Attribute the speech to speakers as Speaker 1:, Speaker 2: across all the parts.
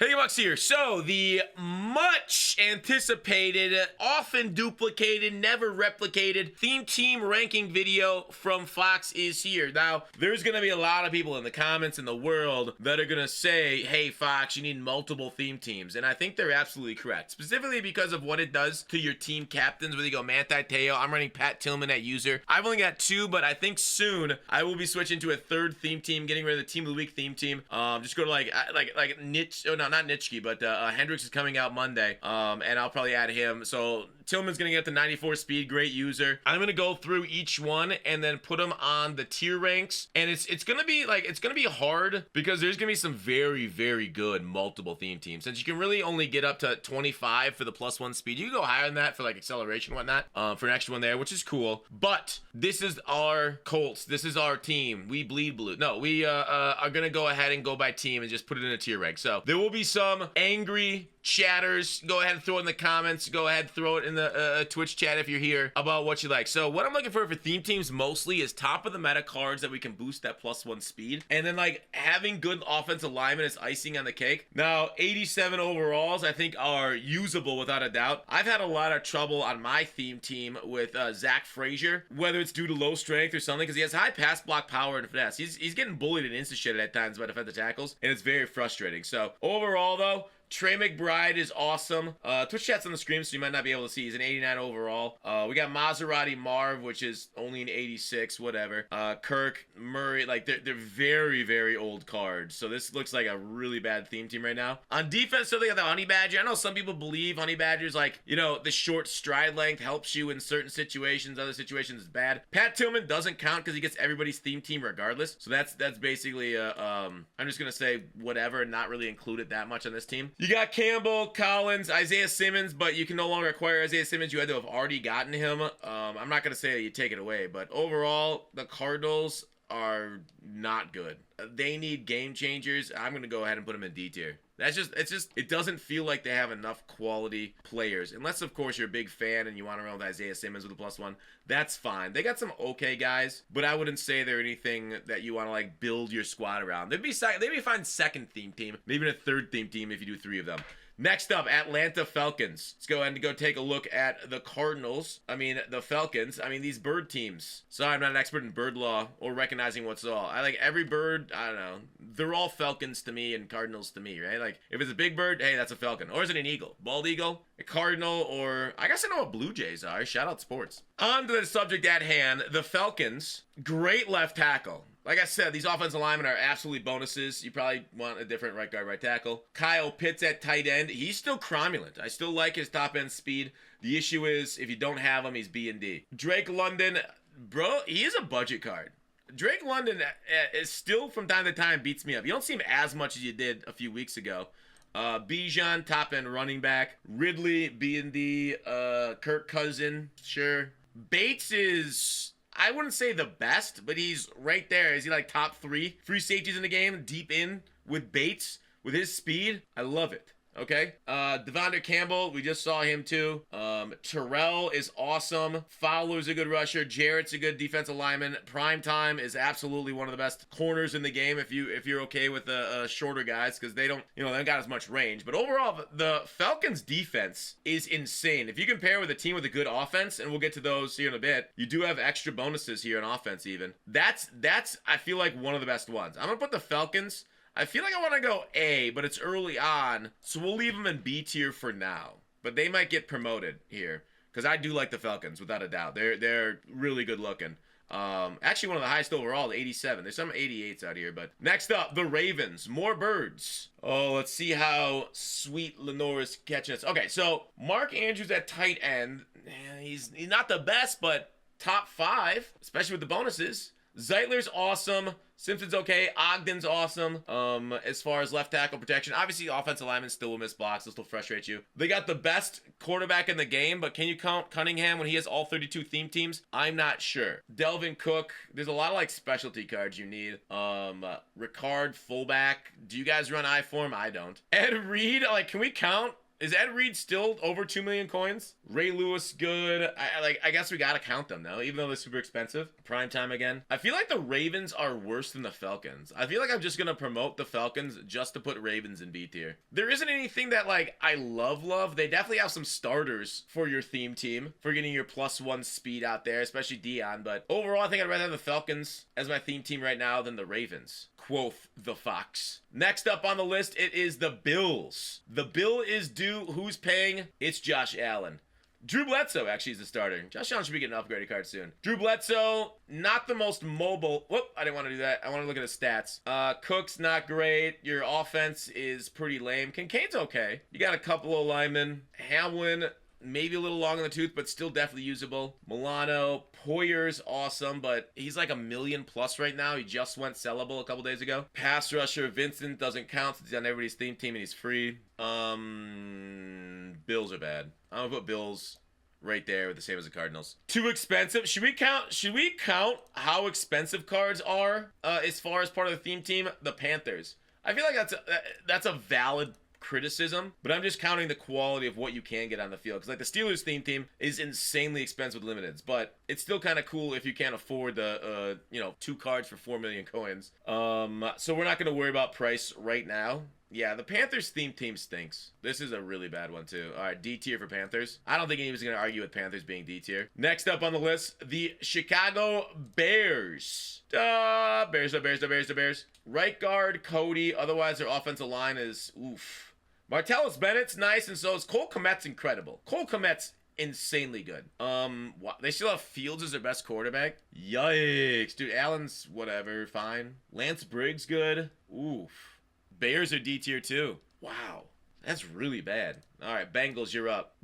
Speaker 1: Hey, Bucks here. So, the much anticipated, often duplicated, never replicated theme team ranking video from Fox is here. Now, there's going to be a lot of people in the comments in the world that are going to say, hey, Fox, you need multiple theme teams. And I think they're absolutely correct, specifically because of what it does to your team captains, whether you go Manti Te'o. I'm running Pat Tillman at user. I've only got two, but I think soon I will be switching to a third theme team, getting rid of the Team of the Week theme team. Just go to like niche. Oh, no, not Nitschke, but Hendricks is coming out Monday, and I'll probably add him. So Tillman's gonna get the 94 speed, great user. I'm gonna go through each one and then put them on the tier ranks, and it's gonna be hard because there's gonna be some very, very good multiple theme teams. Since you can really only get up to 25 for the +1 speed, you can go higher than that for like acceleration and whatnot, for an extra one there, which is cool. But this is our Colts. This is our team. We bleed blue. No, we are gonna go ahead and go by team and just put it in a tier rank. So there will be some angry chatters. Go ahead and throw it in the comments. Go ahead and throw it in the Twitch chat if you're here about what you like. So what I'm looking for theme teams mostly is top of the meta cards that we can boost that +1 speed, and then like having good offensive linemen is icing on the cake. Now 87 overalls I think are usable without a doubt. I've had a lot of trouble on my theme team with Zach Frazier, whether it's due to low strength or something, because he has high pass block power and finesse. He's getting bullied and insta-shitted at times by defensive tackles, and it's very frustrating. So overall though, Trey McBride is awesome. Twitch chat's on the screen, so you might not be able to see. He's an 89 overall. We got Maserati Marv, which is only an 86, whatever. Kirk, Murray, like they're very, very old cards. So this looks like a really bad theme team right now. On defense, so they got the Honey Badger. I know some people believe Honey Badger's like, you know, the short stride length helps you in certain situations. Other situations is bad. Pat Tillman doesn't count because he gets everybody's theme team regardless. So that's basically I'm just gonna say whatever and not really include it that much on this team. You got Campbell, Collins, Isaiah Simmons, but you can no longer acquire Isaiah Simmons. You had to have already gotten him. I'm not going to say that you take it away, but overall, the Cardinals are not good. They need game changers. I'm going to go ahead and put them in D tier. It doesn't feel like they have enough quality players. Unless, of course, you're a big fan and you want to run with Isaiah Simmons with a +1. That's fine. They got some okay guys, but I wouldn't say they're anything that you want to, like, build your squad around. They'd be fine second theme team, maybe a third theme team if you do 3 of them. Next up, Atlanta Falcons. Let's go ahead and take a look at the the Falcons. These bird teams. Sorry, I'm not an expert in bird law or recognizing what's all. I like every bird, I don't know. They're all Falcons to me and Cardinals to me, right? Like, if it's a big bird, hey, that's a Falcon. Or is it an eagle? Bald eagle? A cardinal? Or, I guess I know what Blue Jays are. Shout out sports. On to the subject at hand, the Falcons. Great left tackle. Like I said, these offensive linemen are absolutely bonuses. You probably want a different right guard, right tackle. Kyle Pitts at tight end. He's still cromulent. I still like his top end speed. The issue is, if you don't have him, he's B and D. Drake London, bro, he is a budget card. Drake London is still, from time to time, beats me up. You don't see him as much as you did a few weeks ago. Bijan, top end running back. Ridley, B and D. Kirk Cousin, sure. Bates is, I wouldn't say the best, but he's right there. Is he like top 3 free safeties in the game, deep in with Bates, with his speed? I love it. Okay. Devondre Campbell, we just saw him too. Terrell is awesome. Fowler's a good rusher. Jarrett's a good defensive lineman. Primetime is absolutely one of the best corners in the game if you're okay with the shorter guys, because they don't got as much range. But overall, the Falcons defense is insane. If you compare with a team with a good offense, and we'll get to those here in a bit, you do have extra bonuses here on offense even. That's I feel like one of the best ones. I'm gonna put the Falcons, I feel like I want to go A, but it's early on, so we'll leave them in B tier for now. But they might get promoted here, because I do like the Falcons, without a doubt. They're really good looking. Actually, one of the highest overall, 87. There's some 88s out here, but next up, the Ravens. More birds. Oh, let's see how sweet Lenore's catching us. Okay, so Mark Andrews at tight end. He's not the best, but top 5, especially with the bonuses. Zeitler's awesome. Simpson's okay. Ogden's awesome. As far as left tackle protection, obviously offensive linemen still will miss blocks. They'll still frustrate you. They got the best quarterback in the game, but can you count Cunningham when he has all 32 theme teams? I'm not sure. Delvin Cook. There's a lot of like specialty cards you need. Ricard fullback. Do you guys run I-form? I don't. Ed Reed. Like, can we count Is Ed Reed still over 2 million coins? Ray Lewis, good. I guess we gotta count them though, even though they're super expensive. Prime time again. I feel like the Ravens are worse than the Falcons. I feel like I'm just gonna promote the Falcons just to put Ravens in B tier. There isn't anything that like I love. They definitely have some starters for your theme team for getting your +1 speed out there, especially Dion. But overall, I think I'd rather have the Falcons as my theme team right now than the Ravens. Quoth the Fox. Next up on the list, it is the Bills. The bill is due. Who's paying? It's Josh Allen. Drew Bledsoe actually is the starter. Josh Allen should be getting an upgraded card soon. Drew Bledsoe, not the most mobile. Whoop, I didn't want to do that. I want to look at his stats. Cook's not great. Your offense is pretty lame. Kincaid's okay. You got a couple of linemen. Hamlin, maybe a little long in the tooth, but still definitely usable. Milano, Poyer's awesome, but he's like $1 million+ right now. He just went sellable a couple days ago. Pass rusher, Vincent doesn't count since he's on everybody's theme team and he's free. Bills are bad. I'm gonna put Bills right there with the same as the Cardinals. Too expensive. Should we count how expensive cards are as far as part of the theme team? The Panthers. I feel like that's a valid criticism, but I'm just counting the quality of what you can get on the field, because like the Steelers theme team is insanely expensive with limiteds, but it's still kind of cool if you can't afford the 2 cards for 4 million coins. So we're not going to worry about price right now. Yeah, the Panthers theme team stinks. This is a really bad one too. All right, D tier for Panthers. I don't think anyone's going to argue with Panthers being D tier. Next up on the list, the Chicago Bears. Bears. Right guard, Cody. Otherwise, their offensive line is oof. Martellus Bennett's nice, and so is Cole Kmet's incredible. Cole Kmet's insanely good. They still have Fields as their best quarterback. Yikes. Dude, Allen's whatever, fine. Lance Briggs good. Oof. Bears are D tier too. Wow. That's really bad. All right, Bengals, you're up.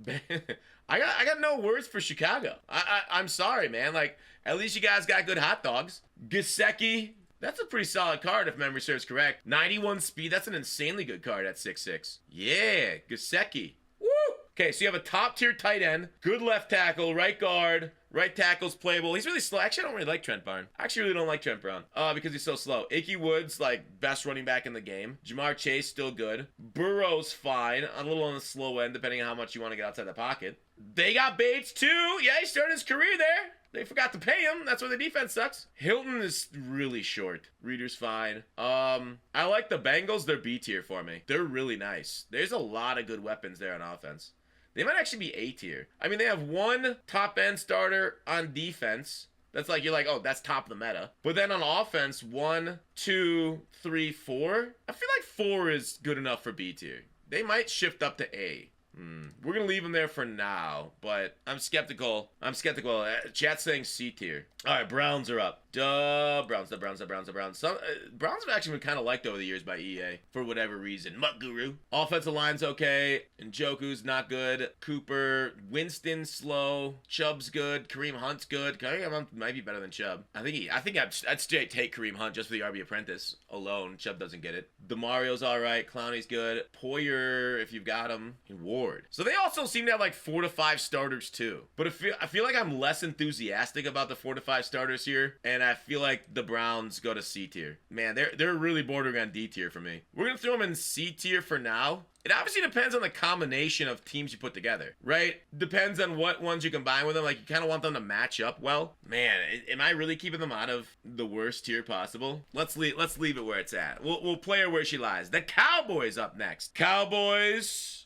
Speaker 1: I got no words for Chicago. I'm sorry, man. Like, at least you guys got good hot dogs. Gesicki, that's a pretty solid card if memory serves correct. 91 speed, that's an insanely good card at 6'6". Yeah, Gesicki. Woo! Okay, so you have a top tier tight end, good left tackle, right guard. Right tackle's playable. He's really slow. Actually, I don't really like Trent Brown. I actually really don't like Trent Brown because he's so slow. Ickey Woods, like, best running back in the game. Jamar Chase, still good. Burrow's fine. A little on the slow end, depending on how much you want to get outside the pocket. They got Bates, too. Yeah, he started his career there. They forgot to pay him. That's why the defense sucks. Hilton is really short. Reader's fine. I like the Bengals. They're B tier for me. They're really nice. There's a lot of good weapons there on offense. They might actually be A tier. I mean, they have one top-end starter on defense. That's like, you're like, oh, that's top of the meta. But then on offense, 1, 2, 3, 4. I feel like 4 is good enough for B tier. They might shift up to A. We're going to leave them there for now, but I'm skeptical. Chat's saying C tier. All right, Browns are up. Browns. Browns have actually been kind of liked over the years by EA for whatever reason. Mutt Guru. Offensive line's okay. Njoku's not good. Cooper. Winston slow. Chubb's good. Kareem Hunt's good. Kareem Hunt might be better than Chubb. I think I'd straight take Kareem Hunt just for the RB apprentice alone. Chubb doesn't get it. DeMario's all right. Clowney's good. Poyer, if you've got him. And Ward. So they also seem to have like 4 to 5 starters too. But I feel like I'm less enthusiastic about the 4 to 5 starters here, and I feel like the Browns go to C tier. Man, they're really bordering on D tier for me. We're gonna throw them in C tier for now. It obviously depends on the combination of teams you put together, right? Depends on what ones you combine with them. Like, you kind of want them to match up well. Man, am I really keeping them out of the worst tier possible? Let's leave it where it's at. We'll play her where she lies. The Cowboys up next. Cowboys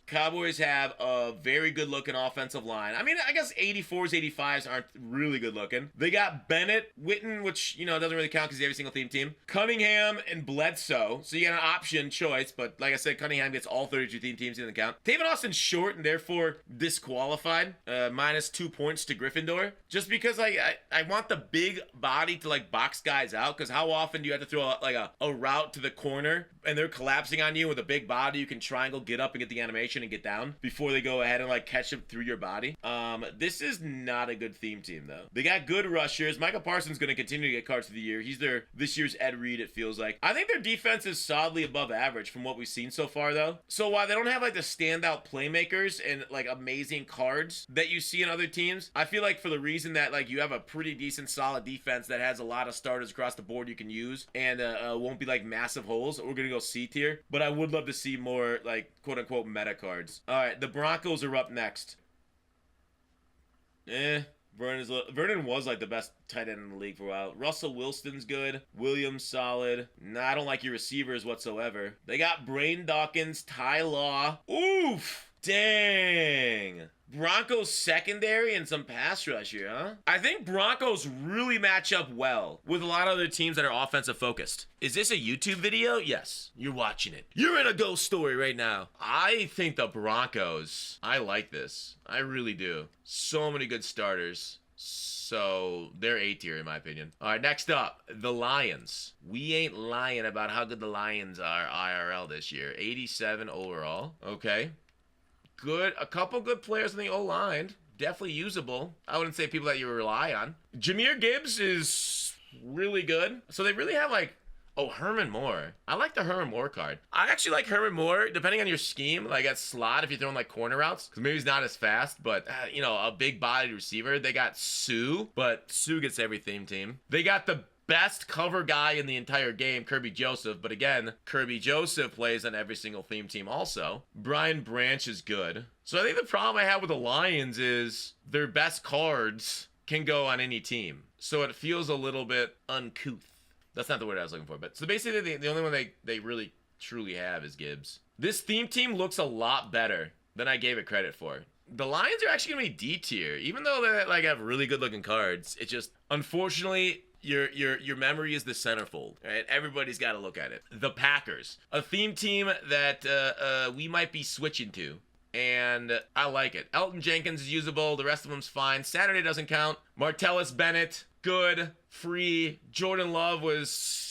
Speaker 1: have a very good looking offensive line. I mean, I guess 84s, 85s aren't really good looking. They got Bennett, Witten, which, doesn't really count because he's every single team. Cunningham and Bledsoe. So you got an option choice, but like I said, Cunningham gets all 32 teams in the count. David Austin's short and therefore disqualified. -2 points to Gryffindor. Just because I want the big body to like box guys out, because how often do you have to throw a route to the corner and they're collapsing on you with a big body? You can triangle, get up and get the animation and get down before they go ahead and like catch them through your body. This is not a good theme team though. They got good rushers. Michael Parsons going to continue continue to get cards through the year. He's this year's Ed Reed, it feels like. I think their defense is solidly above average from what we've seen so far, though. So while they don't have like the standout playmakers and like amazing cards that you see in other teams, I feel like for the reason that like you have a pretty decent solid defense that has a lot of starters across the board you can use and won't be like massive holes, we're gonna go C tier. But I would love to see more like quote unquote meta cards. All right, the Broncos are up next. Vernon was like the best tight end in the league for a while. Russell Wilson's good. Williams solid. Nah, I don't like your receivers whatsoever. They got Brain Dawkins, Ty Law. Oof! Dang! Broncos secondary and some pass rush here, huh? I think Broncos really match up well with a lot of other teams that are offensive focused. Is this a YouTube video? Yes. You're watching it. You're in a ghost story right now. I think the Broncos, I like this. I really do. So many good starters. So they're A tier in my opinion. All right, next up, the Lions. We ain't lying about how good the Lions are IRL this year. 87 overall. Okay. Good, a couple good players in the O-line. Definitely usable. I wouldn't say people that you rely on. Jahmyr Gibbs is really good. So they really have like, oh, Herman Moore. I like the Herman Moore card. I actually like Herman Moore, depending on your scheme, like at slot, if you're throwing like corner routes, because maybe he's not as fast, but you know, a big bodied receiver. They got Sue, but Sue gets every theme team. They got the best cover guy in the entire game, Kirby Joseph. But again, Kirby Joseph plays on every single theme team also. Brian Branch is good. So I think the problem I have with the Lions is their best cards can go on any team. So it feels a little bit uncouth. That's not the word I was looking for. But so basically the only one they really truly have is Gibbs. This theme team looks a lot better than I gave it credit for. The Lions are actually going to be D tier. Even though they like have really good looking cards, it just, unfortunately, your memory is the centerfold, right? Everybody's got to look at it. The Packers, a theme team that we might be switching to, and I like it. Elton Jenkins is usable. The rest of them's fine. Saturday doesn't count. Martellus Bennett, good, free. Jordan Love was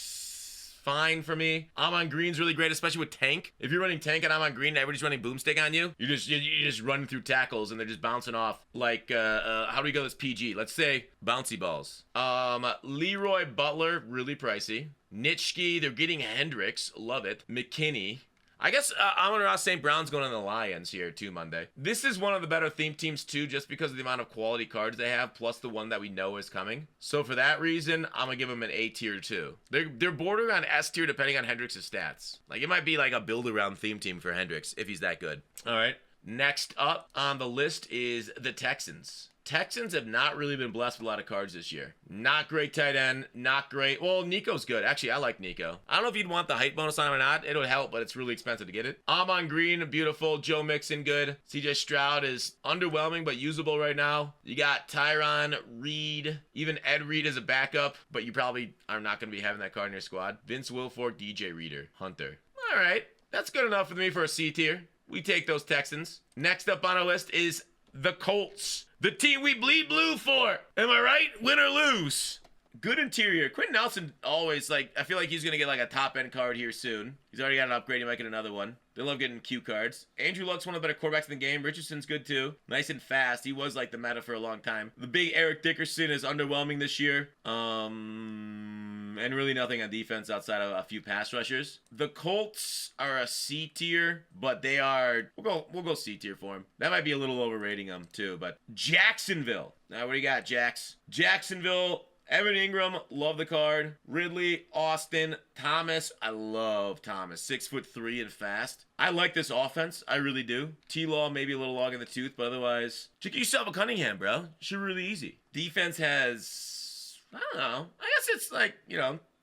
Speaker 1: fine for me. Amon Green's really great, especially with Tank. If you're running Tank and Amon Green and everybody's running Boomstick on you, you're just running through tackles and they're just bouncing off like, how do we go this PG? Let's say bouncy balls. Leroy Butler, really pricey. Nitschke, they're getting Hendricks, love it. McKinney. I guess Amon-Ra St. Brown's going on the Lions here too Monday. This is one of the better theme teams too, just because of the amount of quality cards they have, plus the one that we know is coming. So for that reason, I'm gonna give them an A tier too. They're bordering on S tier depending on Hendricks' stats. Like it might be like a build-around theme team for Hendricks if he's that good. All right. Next up on the list is the Texans. Texans have not really been blessed with a lot of cards this year. Not great tight end, not great. Well, Nico's good. Actually, I like Nico. I don't know if you'd want the height bonus on him or not. It would help, but it's really expensive to get it. Amon Green, beautiful. Joe Mixon, good. CJ Stroud is underwhelming, but usable right now. You got Tyron Reed. Even Ed Reed is a backup, but you probably are not going to be having that card in your squad. Vince Wilfork, DJ Reader, Hunter. All right. That's good enough for me for a C tier. We take those Texans. Next up on our list is the Colts. The team we bleed blue for. Am I right? Win or lose. Good interior. Quentin Nelson always, like, I feel like he's going to get, like, a top-end card here soon. He's already got an upgrade. He might get another one. They love getting cute cards. Andrew Luck's one of the better quarterbacks in the game. Richardson's good, too. Nice and fast. He was, like, the meta for a long time. The big Eric Dickerson is underwhelming this year. And really nothing on defense outside of a few pass rushers. The Colts are a C tier, but they are, we'll go C tier for them. That might be a little overrating them, too, but Jacksonville. Now, what do you got, Jax? Jacksonville. Evan Ingram, love the card. Ridley, Austin, Thomas. I love Thomas. 6'3" and fast. I like this offense. I really do. T-Law maybe a little long in the tooth, but otherwise, check yourself a Cunningham, bro. Should be really easy. Defense has, I don't know. I guess it's like,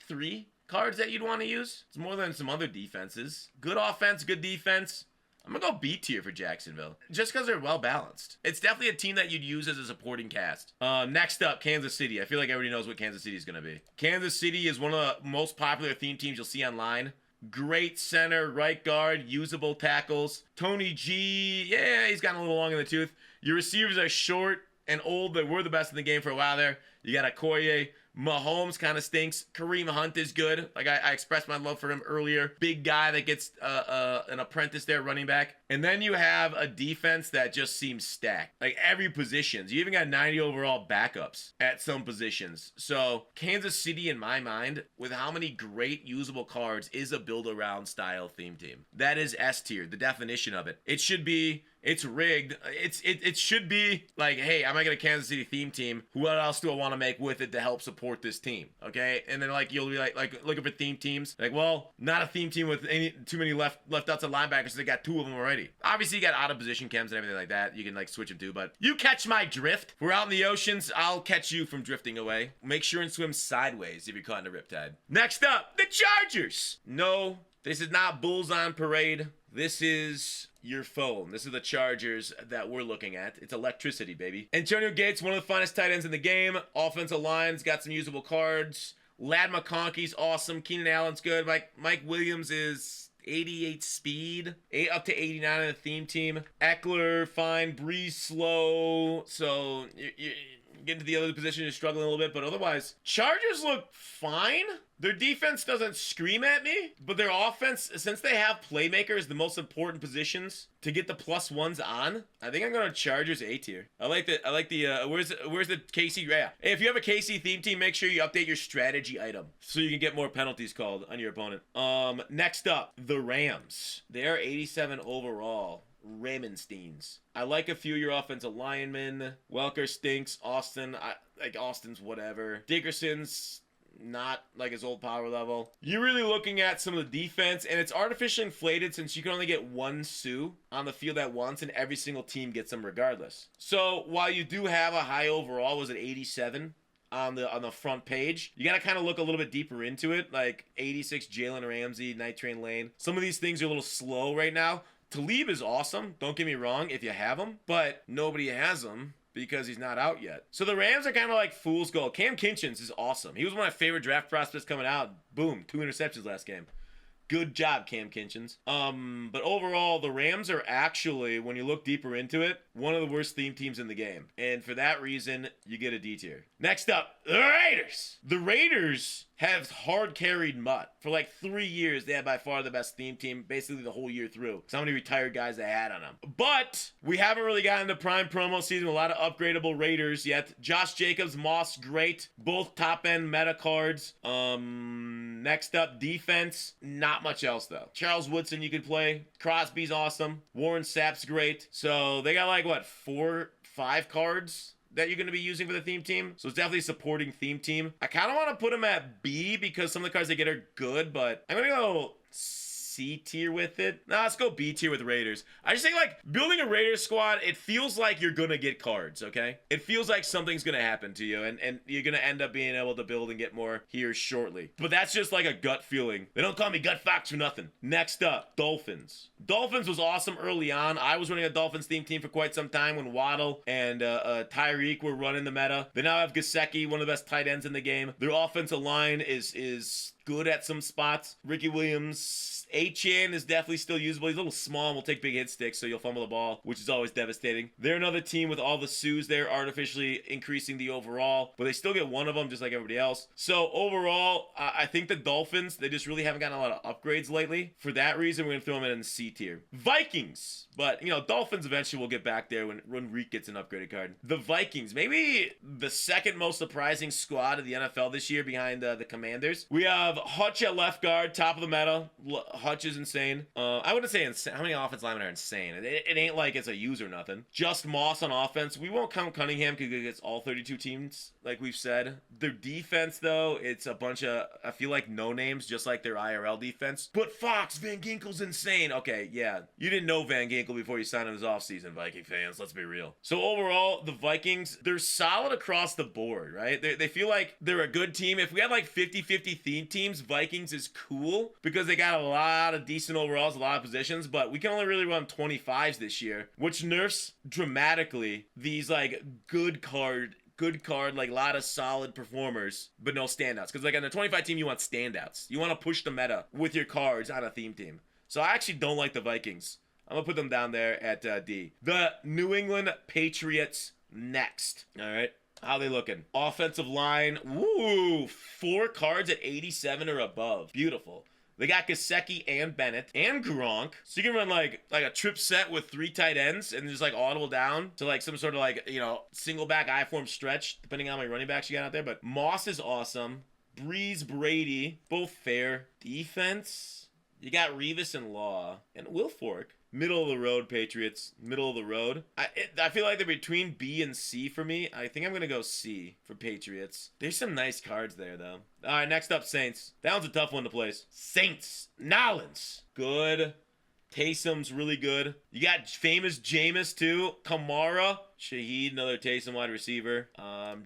Speaker 1: 3 cards that you'd want to use. It's more than some other defenses. Good offense, good defense. I'm going to go B tier for Jacksonville, just because they're well-balanced. It's definitely a team that you'd use as a supporting cast. Next up, Kansas City. I feel like everybody knows what Kansas City is going to be. Kansas City is one of the most popular theme teams you'll see online. Great center, right guard, usable tackles. Tony G, yeah, he's gotten a little long in the tooth. Your receivers are short and old. They were the best in the game for a while there. You got Okoye, Mahomes kind of stinks. Kareem Hunt is good. Like I expressed my love for him earlier. Big guy that gets an apprentice there, running back. And then you have a defense that just seems stacked. Like every positions. You even got 90 overall backups at some positions. So Kansas City, in my mind, with how many great usable cards, is a build-around style theme team. That is S tier, the definition of it. It should be... It's rigged. It should be like, hey, I'm making a Kansas City theme team. What else do I want to make with it to help support this team? Okay, and then like you'll be like looking for theme teams. Like, well, not a theme team with too many left outside linebackers. So they got 2 of them already. Obviously, you got out of position chems and everything like that. You can like switch them to, but you catch my drift. We're out in the oceans. I'll catch you from drifting away. Make sure and swim sideways if you're caught in a riptide. Next up, the Chargers. No, this is not Bulls on Parade. This is your phone. This is the Chargers that we're looking at. It's electricity, baby. Antonio Gates, one of the finest tight ends in the game. Offensive line's got some usable cards. Lad McConkey's awesome. Keenan Allen's good. Mike Williams is 88 speed. Up to 89 on the theme team. Eckler, fine. Breeze, slow. So, you get into the other position, you're struggling a little bit. But otherwise, Chargers look fine. Their defense doesn't scream at me, but their offense, since they have playmakers, the most important positions to get the +1s on, I think I'm going to Chargers A tier. I like the where's the KC? Yeah. Hey, if you have a KC theme team, make sure you update your strategy item so you can get more penalties called on your opponent. Next up, the Rams. They are 87 overall. Ramensteins. I like a few of your offensive linemen. Welker stinks. Austin, Austin's whatever. Dickerson's not like his old power level. You're really looking at some of the defense, and it's artificially inflated since you can only get one Sue on the field at once, and every single team gets them regardless. So while you do have a high overall, was it 87? On the front page, you gotta kind of look a little bit deeper into it, like 86 Jalen Ramsey, Night Train Lane. Some of these things are a little slow right now. Talib is awesome, don't get me wrong, if you have him, but nobody has him because he's not out yet. So the Rams are kind of like fool's gold. Cam Kinchins is awesome. He was one of my favorite draft prospects coming out. Boom, 2 interceptions last game. Good job, Cam Kinchins. But overall, the Rams are actually, when you look deeper into it, one of the worst theme teams in the game. And for that reason, you get a D tier. Next up, the Raiders. The Raiders have hard carried Mutt. For like 3 years, they had by far the best theme team, basically the whole year through. Because how many retired guys they had on them. But we haven't really gotten to prime promo season with a lot of upgradable Raiders yet. Josh Jacobs, Moss, great. Both top-end meta cards. Next up, defense. Not much else, though. Charles Woodson you could play. Crosby's awesome. Warren Sapp's great. So they got like, what, 4, 5 cards that you're going to be using for the theme team. So it's definitely a supporting theme team. I kind of want to put them at B because some of the cards they get are good, but I'm going to go C tier with it. Nah, let's go B tier with Raiders. I just think like building a Raiders squad, it feels like you're gonna get cards, okay? It feels like something's gonna happen to you and you're gonna end up being able to build and get more here shortly. But that's just like a gut feeling. They don't call me Gut Fox for nothing. Next up, Dolphins. Dolphins was awesome early on. I was running a Dolphins theme team for quite some time when Waddle and Tyreek were running the meta. They now have Gesicki, one of the best tight ends in the game. Their offensive line is good at some spots. Ricky Williams, Achane is definitely still usable. He's a little small and will take big hit sticks, so you'll fumble the ball, which is always devastating. They're another team with all the Sues there, artificially increasing the overall, but they still get one of them just like everybody else. So overall, I think the Dolphins, they just really haven't gotten a lot of upgrades lately. For that reason, we're going to throw them in the C tier. Vikings. But, you know, Dolphins eventually will get back there when Reek gets an upgraded card. The Vikings, maybe the second most surprising squad of the NFL this year behind the Commanders. We have Hutch at left guard, top of the meta. Hutch is insane. I wouldn't say insane. How many offensive linemen are insane? It ain't like it's a use or nothing. Just Moss on offense. We won't count Cunningham because it gets all 32 teams, like we've said. Their defense, though, it's a bunch of, I feel like, no names, just like their IRL defense. But Fox, Van Ginkel's insane. Okay, yeah. You didn't know Van Ginkel before you signed him this offseason, Viking fans. Let's be real. So overall, the Vikings, they're solid across the board, right? They feel like they're a good team. If we had like 50-50 theme teams, Vikings is cool because they got a lot of decent overalls, a lot of positions, but we can only really run 25s this year, which nerfs dramatically these like good card, like a lot of solid performers, but no standouts. Because like on the 25 team, you want standouts. You want to push the meta with your cards on a theme team. So I actually don't like the Vikings. I'm going to put them down there at D. The New England Patriots next. All right. How they looking? Offensive line. Woo! 4 cards at 87 or above. Beautiful. They got Gesicki and Bennett and Gronk. So you can run like a trip set with 3 tight ends and just like audible down to like some sort of like, you know, single back I-form stretch, depending on how many running backs you got out there. But Moss is awesome. Breeze, Brady, both fair. Defense, you got Revis and Law and Wilfork. Middle of the road, Patriots. Middle of the road. I feel like they're between B and C for me. I think I'm going to go C for Patriots. There's some nice cards there, though. All right, next up, Saints. That one's a tough one to place. Saints. Nolans. Good. Taysom's really good. You got famous Jameis, too. Kamara. Shaheed, another Taysom wide receiver.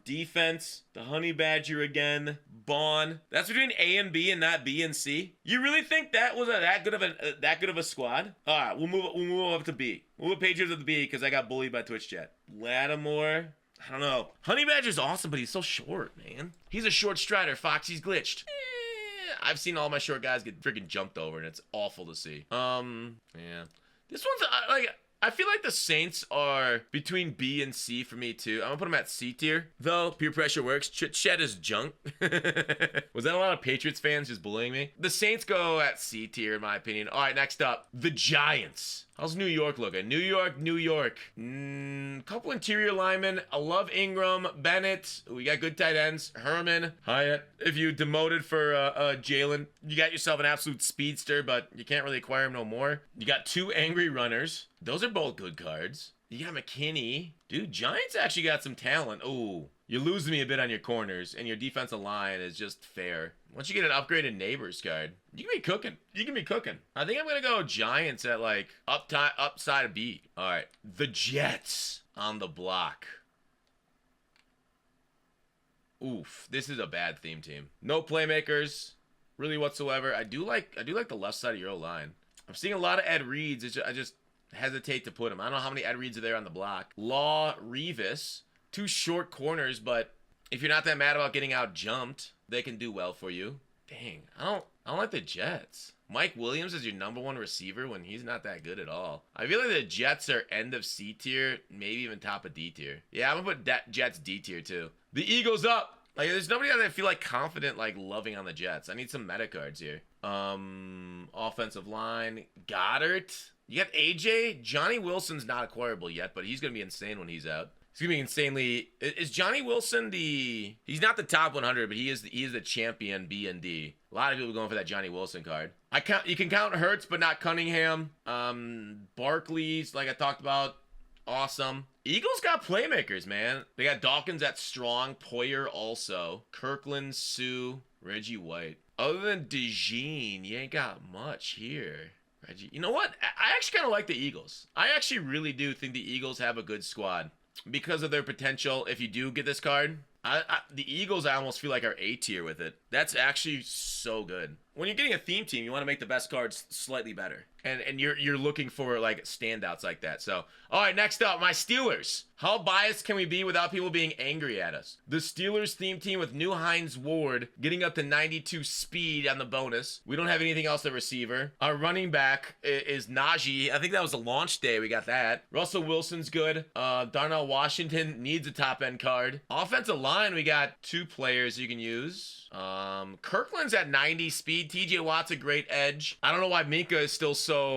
Speaker 1: Defense. The Honey Badger again. Bond. That's between A and B and not B and C. You really think that was that good of a squad? All right, we'll move up to B. We'll move Patriots up to B because I got bullied by Twitch chat. Lattimore. I don't know. Honey Badger's awesome, but he's so short, man. He's a short strider. Fox, he's glitched. I've seen all my short guys get freaking jumped over, and it's awful to see. Yeah. This one's, I feel like the Saints are between B and C for me, too. I'm gonna put them at C tier, though. Peer pressure works. Chet is junk. Was that a lot of Patriots fans just bullying me? The Saints go at C tier, in my opinion. All right, next up, the Giants. How's New York looking? New York. Couple interior linemen. I love Ingram, Bennett. We got good tight ends. Herman, Hyatt. If you demoted for Jalen, you got yourself an absolute speedster, but you can't really acquire him no more. You got 2 angry runners. Those are both good cards. You got McKinney. Dude, Giants actually got some talent. Oh, you're losing me a bit on your corners, and your defensive line is just fair. Once you get an upgraded neighbors card, you can be cooking. I think I'm going to go Giants at, like, upside of B. All right. The Jets on the block. Oof. This is a bad theme team. No playmakers, really whatsoever. I do like the left side of your O-line. I'm seeing a lot of Ed Reeds. I just hesitate to put him. I don't know how many Ed Reeds are there on the block. Law, Revis. 2 short corners, but if you're not that mad about getting out jumped, they can do well for you. Dang, I don't like the Jets. Mike Williams is your #1 receiver when he's not that good at all. I feel like the Jets are end of C tier, maybe even top of D tier. Yeah, I'm gonna put Jets D tier too. The Eagles up. Like, there's nobody that I feel like confident like loving on the Jets. I need some meta cards here. Offensive line, Goddard. You got AJ. Johnny Wilson's not acquirable yet, but he's gonna be insane when he's out. It's gonna be insanely. Is Johnny Wilson the? He's not the top 100, but he is the champion B and D. A lot of people going for that Johnny Wilson card. You can count Hurts, but not Cunningham. Barkley's, like I talked about, awesome. Eagles got playmakers, man. They got Dawkins at strong, Poyer also, Kirkland, Sue, Reggie White. Other than DeJean, you ain't got much here. Reggie, you know what? I actually kind of like the Eagles. I actually really do think the Eagles have a good squad. Because of their potential, if you do get this card, the Eagles, I almost feel like are A tier with it. That's actually so good. When you're getting a theme team, you want to make the best cards slightly better. And you're looking for like standouts like that. So, all right, next up, my Steelers. How biased can we be without people being angry at us? The Steelers theme team with new Hines Ward getting up to 92 speed on the bonus. We don't have anything else at receiver. Our running back is Najee. I think that was a launch day. We got that. Russell Wilson's good. Darnell Washington needs a top end card. Offensive line, we got 2 players you can use. Kirkland's at 90 speed. TJ Watt's a great edge. I don't know why Minka is still so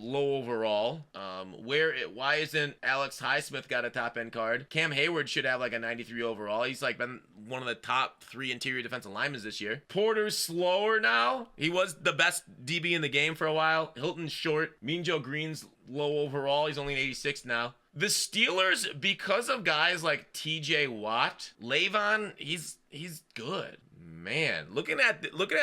Speaker 1: low overall. Why isn't Alex Highsmith got a top end card? Cam Hayward should have like a 93 overall. He's like been one of the top 3 interior defensive linemen this year. Porter's slower now. He was the best DB in the game for a while. Hilton's short. Mean Joe Green's low overall. He's only an 86 now. The Steelers, because of guys like TJ Watt, Levon, he's good. Man, looking at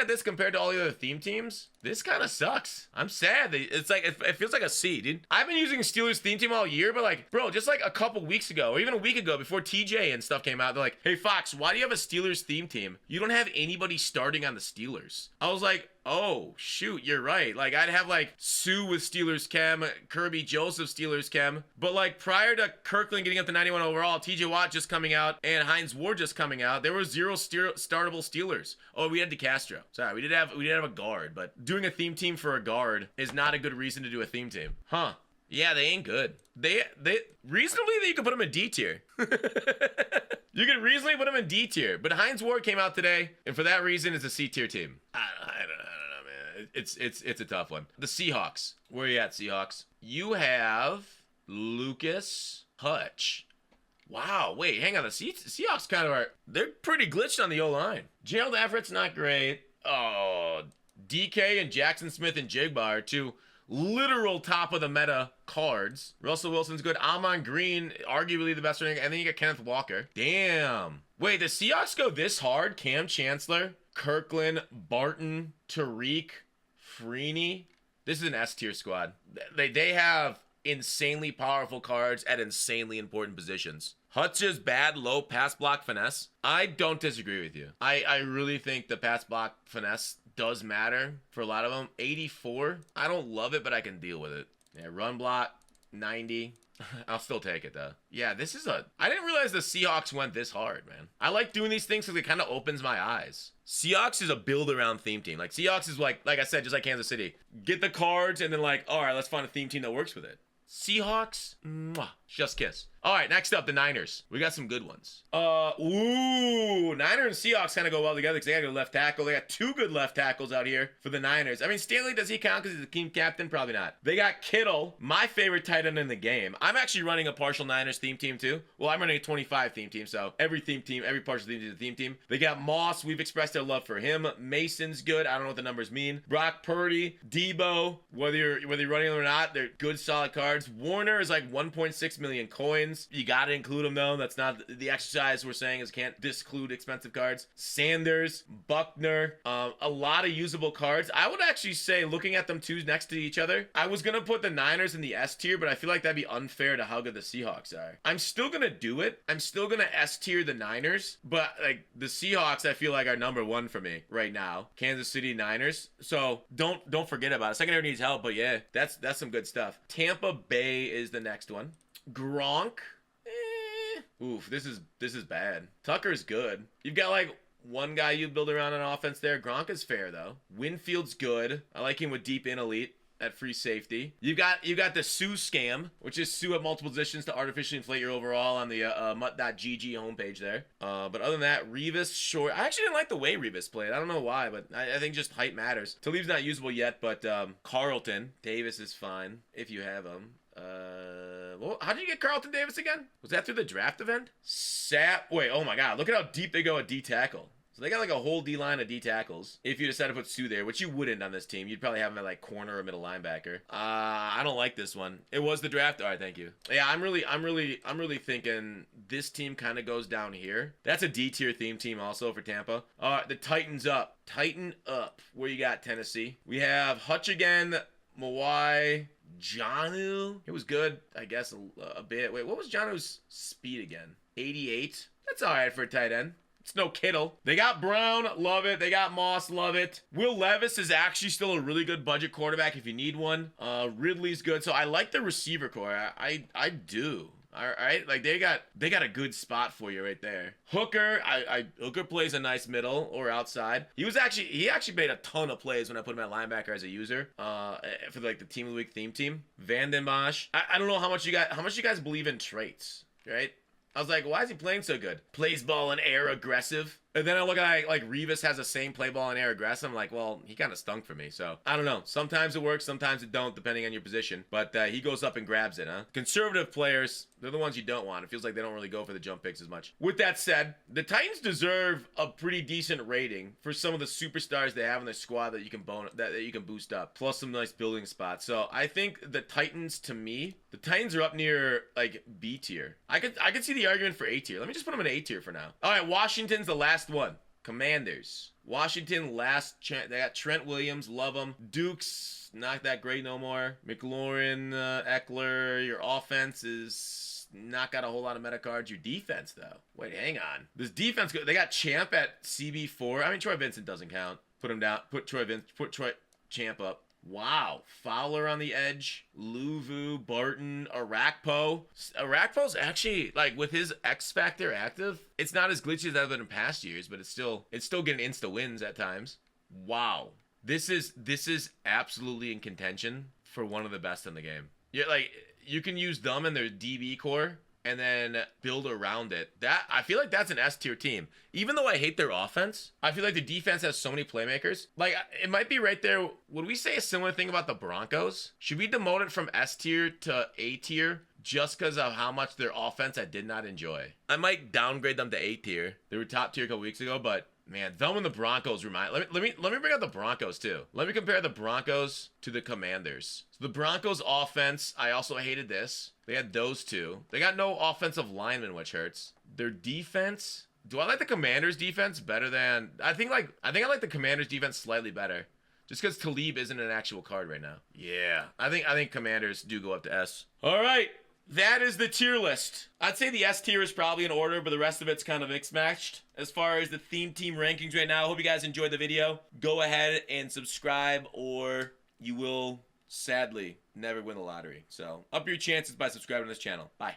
Speaker 1: this compared to all the other theme teams, this kind of sucks. I'm sad. It's like it feels like a C, dude. I've been using Steelers theme team all year, but like, bro, just like a couple weeks ago, or even a week ago, before TJ and stuff came out, they're like, "Hey Fox, why do you have a Steelers theme team? You don't have anybody starting on the Steelers." I was like, oh shoot, you're right. Like, I'd have like Sue with Steelers chem, Kirby Joseph Steelers chem, but like prior to Kirkland getting up to 91 overall, TJ Watt just coming out and Hines Ward just coming out, there were 0 startable Steelers. Oh, we had DeCastro. Sorry, we did have a guard, but doing a theme team for a guard is not a good reason to do a theme team. Huh. Yeah, they ain't good. They reasonably you can put them in D tier. You can reasonably put them in D tier, but Hines Ward came out today, and for that reason, it's a C tier team. I don't know, man. It's a tough one. The Seahawks. Where are you at, Seahawks? You have Lucas Hutch. Wow, wait, hang on. The Seahawks kind of are, they're pretty glitched on the O-line. Gerald Everett's not great. Oh, DK and Jackson Smith and Jigba are two literal top of the meta cards. Russell Wilson's good. Amon Green, arguably the best running. And then you got Kenneth Walker. Damn. Wait, the Seahawks go this hard? Cam Chancellor, Kirkland, Barton, Tariq, Freeney. This is an S tier squad. They have insanely powerful cards at insanely important positions. Hutch's bad low pass block finesse. I don't disagree with you. I really think the pass block finesse does matter for a lot of them. 84. I don't love it, but I can deal with it. Yeah, run block 90. I'll still take it though. Yeah, I didn't realize the Seahawks went this hard, man. I like doing these things because it kind of opens my eyes. Seahawks is a build around theme team. Like Seahawks is like I said, just like Kansas City. Get the cards and then like, all right, let's find a theme team that works with it. Seahawks, mwah, just kiss. All right, next up, the Niners. We got some good ones. Niners and Seahawks kind of go well together because they got a good left tackle. They got two good left tackles out here for the Niners. I mean, Stanley, does he count because he's the team captain? Probably not. They got Kittle, my favorite tight end in the game. I'm actually running a partial Niners theme team too. Well, I'm running a 25 theme team, so every partial theme team is a theme team. They got Moss. We've expressed our love for him. Mason's good. I don't know what the numbers mean. Brock Purdy, Debo, whether you're running them or not, they're good, solid cards. Warner is like 1.6 million coins. You got to include them though. That's not the exercise we're saying is can't disclude expensive cards. Sanders, Buckner, a lot of usable cards. I would actually say looking at them two next to each other, I was going to put the Niners in the S tier, but I feel like that'd be unfair to how good the Seahawks are. I'm still going to do it. I'm still going to S tier the Niners, but like the Seahawks I feel like are number one for me right now. Kansas City Niners. So don't forget about it. Secondary needs help, but yeah, that's some good stuff. Tampa Bay is the next one. Gronk. Oof, this is bad. Tucker's good. You've got like one guy you build around on offense there. Gronk is fair though. Winfield's good. I like him with deep in elite at free safety. You got the Sue scam, which is Sue at multiple positions to artificially inflate your overall on the mutt.gg homepage there. But other than that, Revis short. I actually didn't like the way Revis played. I don't know why, but I think just height matters. Talib's not usable yet, but Carlton Davis is fine if you have him. Well, how did you get Carlton Davis again? Was that through the draft event? Wait, oh my god, look at how deep they go at D tackle. So they got like a whole D line of D tackles. If you decide to put Sue there, which you wouldn't on this team, you'd probably have him at like corner or middle linebacker. I don't like this one. It was the draft. All right, thank you. Yeah, I'm really thinking this team kind of goes down here. That's a D tier theme team also for Tampa. The Titans up. Tighten up. Where you got Tennessee? We have Hutch again, Mawai, Jonnu. It was good, I guess, a bit. Wait, what was Jonnu's speed again? 88. That's all right for a tight end. It's no Kittle. They got Brown, love it. They got Moss, love it. Will Levis is actually still a really good budget quarterback if you need one. Ridley's good. So I like the receiver core. I do. All right, like they got a good spot for you right there. Hooker, Hooker plays a nice middle or outside. He actually made a ton of plays when I put him at linebacker as a user. For like the team of the week theme team. Van Den Bosch. I don't know how much you guys believe in traits, right? I was like, why is he playing so good? Plays ball in air aggressive. And then I look at like Revis has the same play ball in air aggressive. I'm like, well, he kind of stunk for me. So I don't know. Sometimes it works, sometimes it don't, depending on your position. But he goes up and grabs it, huh? Conservative players, they're the ones you don't want. It feels like they don't really go for the jump picks as much. With that said, the Titans deserve a pretty decent rating for some of the superstars they have in their squad that you can that you can boost up, plus some nice building spots. So I think the Titans, to me, the Titans are up near like B tier. I could see the argument for A tier. Let me just put them in A tier for now. All right, Washington's the last one. Commanders. Washington they got Trent Williams, love him. Dukes, not that great no more. McLaurin, Eckler, your offense is not got a whole lot of meta cards. Your defense, though. Wait, hang on. This defense, they got Champ at CB4. I mean, Troy Vincent doesn't count. Put him down. Put Troy Champ up. Wow. Fowler on the edge. Luvu, Barton, Arakpo. Arakpo's actually, like, with his X Factor active, it's not as glitchy as that been in past years, but it's still getting insta wins at times. Wow. This is absolutely in contention for one of the best in the game. Yeah, like you can use them in their DB core and then build around it. That I feel like that's an S tier team. Even though I hate their offense, I feel like the defense has so many playmakers. Like it might be right there. Would we say a similar thing about the Broncos? Should we demote it from S tier to A tier just because of how much their offense I did not enjoy? I might downgrade them to A tier. They were top tier a couple weeks ago, but man, them and the Broncos remind. Let me bring up the Broncos too. Let me compare the Broncos to the Commanders. So the Broncos offense, I also hated this. They had those two. They got no offensive lineman, which hurts. Their defense. Do I like the Commanders defense better than? I think I like the Commanders defense slightly better. Just because Talib isn't an actual card right now. Yeah, I think Commanders do go up to S. All right. That is the tier list. I'd say the S tier is probably in order, but the rest of it's kind of mixed-matched. As far as the theme team rankings right now, I hope you guys enjoyed the video. Go ahead and subscribe or you will sadly never win the lottery. So up your chances by subscribing to this channel. Bye.